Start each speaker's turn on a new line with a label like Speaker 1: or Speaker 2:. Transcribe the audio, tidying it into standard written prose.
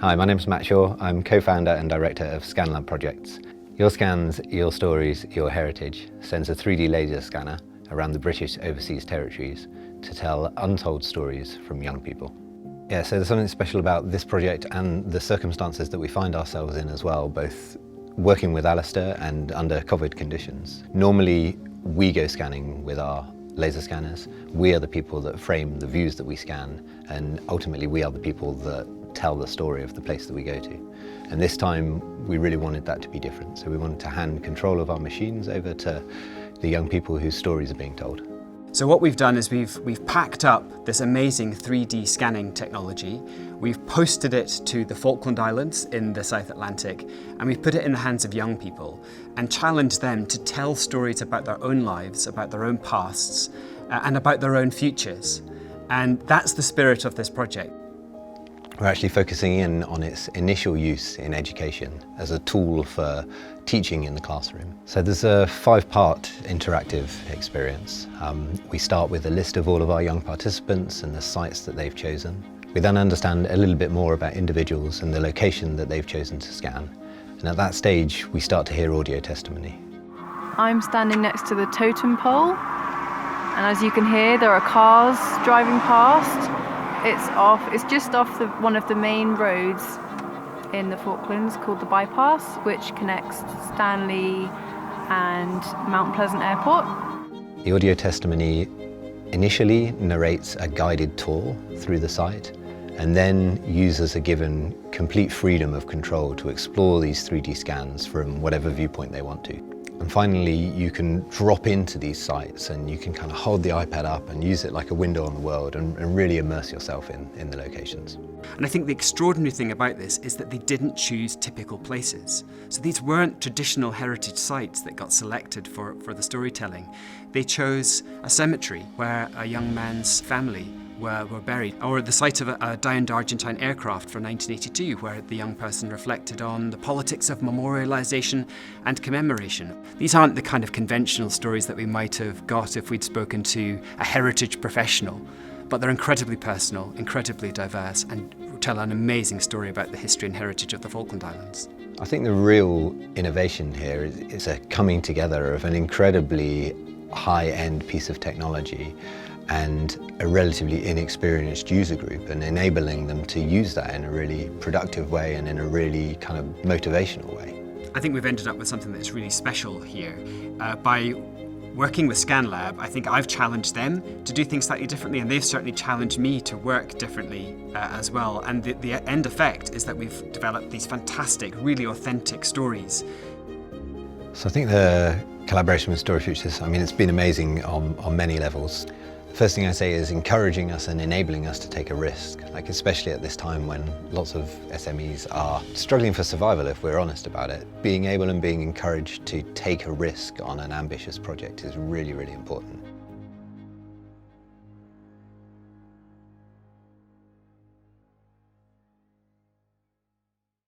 Speaker 1: Hi, my name is Matt Shaw. I'm co-founder and director of ScanLab Projects. Your Scans, Your Stories, Your Heritage sends a 3D laser scanner around the British Overseas Territories to tell untold stories from young people. Yeah, so there's something special about this project and the circumstances that we find ourselves in as well, both working with Alistair and under COVID conditions. Normally, we go scanning with our laser scanners. We are the people that frame the views that we scan, and ultimately we are the people that tell the story of the place that we go to. And this time we really wanted that to be different. So we wanted to hand control of our machines over to the young people whose stories are being told.
Speaker 2: So what we've done is we've packed up this amazing 3D scanning technology, we've posted it to the Falkland Islands in the South Atlantic, and we've put it in the hands of young people and challenged them to tell stories about their own lives, about their own pasts, and about their own futures. And that's the spirit of this project.
Speaker 1: We're actually focusing in on its initial use in education as a tool for teaching in the classroom. So there's a 5-part interactive experience. We start with a list of all of our young participants and the sites that they've chosen. We then understand a little bit more about individuals and the location that they've chosen to scan. And at that stage, we start to hear audio testimony.
Speaker 3: I'm standing next to the totem pole, and as you can hear, there are cars driving past. It's just off one of the main roads in the Falklands called the Bypass, which connects Stanley and Mount Pleasant Airport.
Speaker 1: The audio testimony initially narrates a guided tour through the site, and then users are given complete freedom of control to explore these 3D scans from whatever viewpoint they want to. And finally, you can drop into these sites and you can kind of hold the iPad up and use it like a window on the world and really immerse yourself in the locations.
Speaker 2: And I think the extraordinary thing about this is that they didn't choose typical places. So these weren't traditional heritage sites that got selected for the storytelling. They chose a cemetery where a young man's family were buried, or the site of a downed Argentine aircraft from 1982, where the young person reflected on the politics of memorialisation and commemoration. These aren't the kind of conventional stories that we might have got if we'd spoken to a heritage professional, but they're incredibly personal, incredibly diverse, and tell an amazing story about the history and heritage of the Falkland Islands.
Speaker 1: I think the real innovation here is a coming together of an incredibly high-end piece of technology and a relatively inexperienced user group, and enabling them to use that in a really productive way and in a really kind of motivational way.
Speaker 2: I think we've ended up with something that's really special here. By working with ScanLab, I think I've challenged them to do things slightly differently, and they've certainly challenged me to work differently as well. And the end effect is that we've developed these fantastic, really authentic stories.
Speaker 1: So I think the collaboration with Story Futures, I mean, it's been amazing on many levels. First thing I say is encouraging us and enabling us to take a risk, like especially at this time when lots of SMEs are struggling for survival, if we're honest about it. Being able and being encouraged to take a risk on an ambitious project is really, really important.